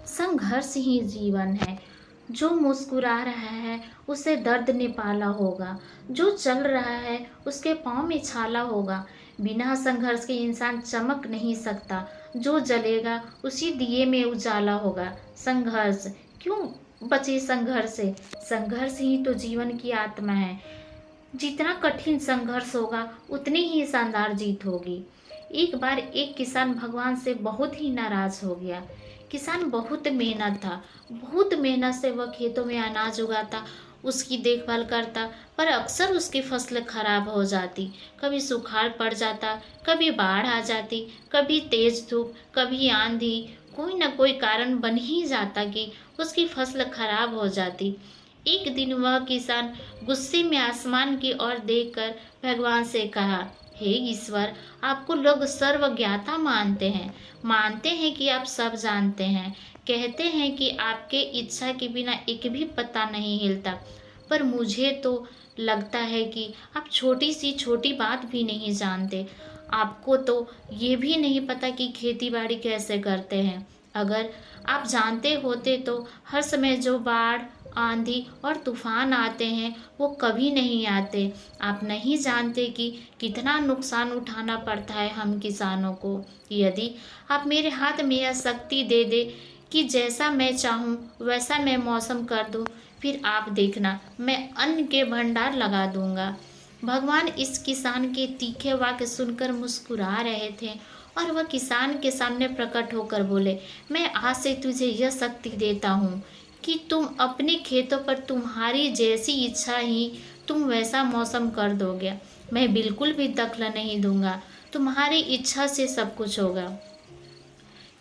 संघर्ष ही जीवन है। जो मुस्कुरा रहा है उसे दर्द ने पाला होगा। जो चल रहा है उसके पाँव में छाला होगा। बिना संघर्ष के इंसान चमक नहीं सकता। जो जलेगा उसी दिए में उजाला होगा। संघर्ष क्यों बचे संघर्ष से? संघर्ष ही तो जीवन की आत्मा है। जितना कठिन संघर्ष होगा उतनी ही शानदार जीत होगी। एक बार एक किसान भगवान से बहुत ही नाराज हो गया। किसान बहुत मेहनत था, बहुत मेहनत से वह खेतों में अनाज उगाता, उसकी देखभाल करता, पर अक्सर उसकी फसल खराब हो जाती। कभी सुखाड़ पड़ जाता, कभी बाढ़ आ जाती, कभी तेज धूप, कभी आंधी। कोई न कोई कारण बन ही जाता कि उसकी फसल खराब हो जाती। एक दिन वह किसान गुस्से में आसमान की ओर देखकर भगवान से कहा, हे ईश्वर, आपको लोग सर्वज्ञाता मानते हैं कि आप सब जानते हैं, कहते हैं कि आपके इच्छा के बिना एक भी पत्ता नहीं हिलता, पर मुझे तो लगता है कि आप छोटी सी छोटी बात भी नहीं जानते। आपको तो ये भी नहीं पता कि खेती बाड़ी कैसे करते हैं। अगर आप जानते होते तो हर समय जो बाढ़, आंधी और तूफान आते हैं वो कभी नहीं आते। आप नहीं जानते कि कितना नुकसान उठाना पड़ता है हम किसानों को। यदि आप मेरे हाथ में यह शक्ति दे दे कि जैसा मैं चाहूँ वैसा मैं मौसम कर दूँ, फिर आप देखना मैं अन्न के भंडार लगा दूंगा। भगवान इस किसान के तीखे वाक्य सुनकर मुस्कुरा रहे थे और वह किसान के सामने प्रकट होकर बोले, मैं आज से तुझे यह शक्ति देता हूँ कि तुम अपने खेतों पर तुम्हारी जैसी इच्छा ही तुम वैसा मौसम कर दोगे। मैं बिल्कुल भी दखल नहीं दूंगा, तुम्हारी इच्छा से सब कुछ होगा।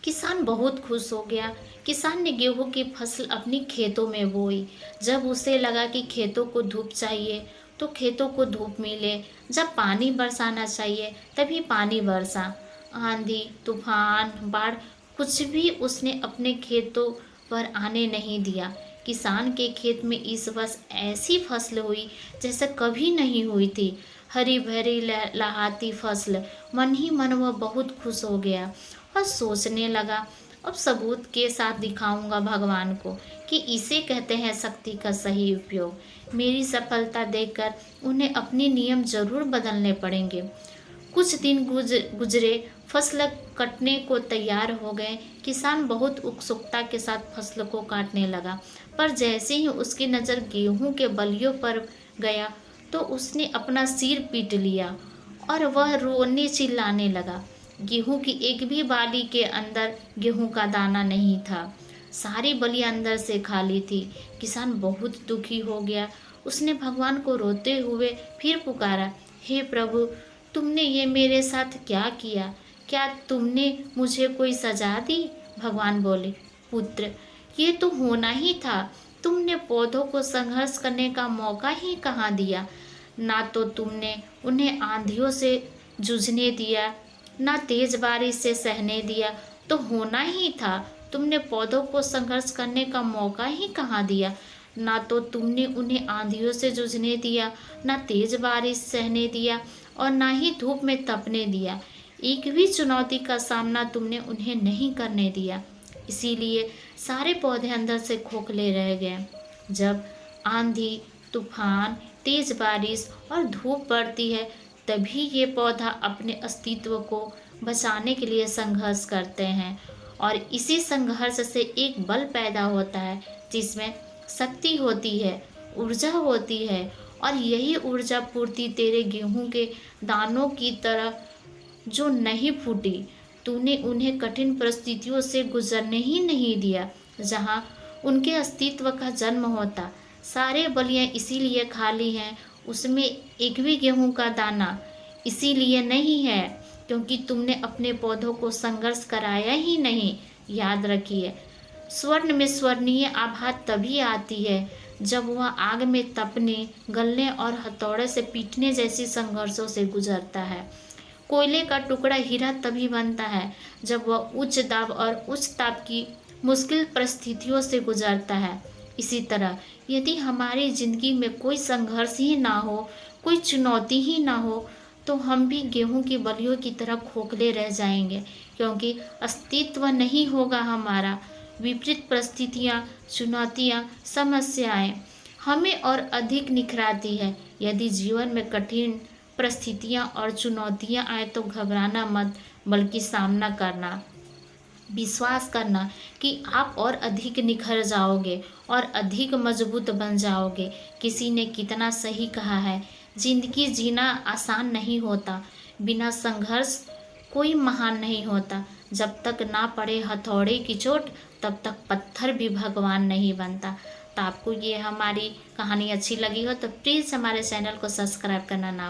किसान बहुत खुश हो गया। किसान ने गेहूं की फसल अपनी खेतों में बोई। जब उसे लगा कि खेतों को धूप चाहिए तो खेतों को धूप मिले, जब पानी बरसाना चाहिए तभी पानी बरसा। आंधी, तूफान, बाढ़ कुछ भी उसने अपने खेतों पर आने नहीं दिया। किसान के खेत में इस वर्ष ऐसी फसल हुई जैसे कभी नहीं हुई थी। हरी भरी लहलहाती फसल। मन ही मन वह बहुत खुश हो गया और सोचने लगा, अब सबूत के साथ दिखाऊंगा भगवान को कि इसे कहते हैं शक्ति का सही उपयोग। मेरी सफलता देखकर उन्हें अपने नियम जरूर बदलने पड़ेंगे। कुछ दिन गुजरे, फसल कटने को तैयार हो गए। किसान बहुत उत्सुकता के साथ फसल को काटने लगा, पर जैसे ही उसकी नज़र गेहूं के बलियों पर गया तो उसने अपना सिर पीट लिया और वह रोने चिल्लाने लगा। गेहूं की एक भी बाली के अंदर गेहूं का दाना नहीं था। सारी बलियां अंदर से खाली थी। किसान बहुत दुखी हो गया। उसने भगवान को रोते हुए फिर पुकारा, हे प्रभु, तुमने ये मेरे साथ क्या किया? क्या तुमने मुझे कोई सजा दी? भगवान बोले, पुत्र, ये तो होना ही था। तुमने पौधों को संघर्ष करने का मौका ही कहाँ दिया? ना तो तुमने उन्हें आंधियों से जूझने दिया, ना तेज बारिश से सहने दिया। तो होना ही था। तुमने पौधों को संघर्ष करने का मौका ही कहाँ दिया? ना तो तुमने उन्हें आंधियों से जूझने दिया, ना तेज बारिश सहने दिया और ना ही धूप में तपने दिया। एक भी चुनौती का सामना तुमने उन्हें नहीं करने दिया। इसीलिए सारे पौधे अंदर से खोखले रह गए। जब आंधी, तूफान, तेज बारिश और धूप पड़ती है तभी ये पौधा अपने अस्तित्व को बचाने के लिए संघर्ष करते हैं और इसी संघर्ष से एक बल पैदा होता है जिसमें शक्ति होती है, ऊर्जा होती है। और यही ऊर्जा पूर्ति तेरे गेहूं के दानों की तरह जो नहीं फूटी। तूने उन्हें कठिन परिस्थितियों से गुजरने ही नहीं दिया जहां उनके अस्तित्व का जन्म होता। सारे बलियां इसीलिए खाली हैं, उसमें एक भी गेहूं का दाना इसीलिए नहीं है क्योंकि तुमने अपने पौधों को संघर्ष कराया ही नहीं। याद रखिए, स्वर्ण में स्वर्णीय आभा तभी आती है जब वह आग में तपने, गलने और हथौड़े से पीटने जैसी संघर्षों से गुजरता है। कोयले का टुकड़ा हीरा तभी बनता है जब वह उच्च दाब और उच्च ताप की मुश्किल परिस्थितियों से गुजरता है। इसी तरह यदि हमारी जिंदगी में कोई संघर्ष ही ना हो, कोई चुनौती ही ना हो, तो हम भी गेहूं की बलियों की तरह खोखले रह जाएंगे क्योंकि अस्तित्व नहीं होगा हमारा। विपरीत परिस्थितियाँ, चुनौतियाँ, समस्याएं हमें और अधिक निखराती है। यदि जीवन में कठिन परिस्थितियाँ और चुनौतियाँ आए तो घबराना मत, बल्कि सामना करना, विश्वास करना कि आप और अधिक निखर जाओगे और अधिक मजबूत बन जाओगे। किसी ने कितना सही कहा है, जिंदगी जीना आसान नहीं होता, बिना संघर्ष कोई महान नहीं होता। जब तक ना पड़े हथौड़े की चोट, तब तक पत्थर भी भगवान नहीं बनता। तो आपको ये हमारी कहानी अच्छी लगी हो तो प्लीज़ हमारे चैनल को सब्सक्राइब करना ना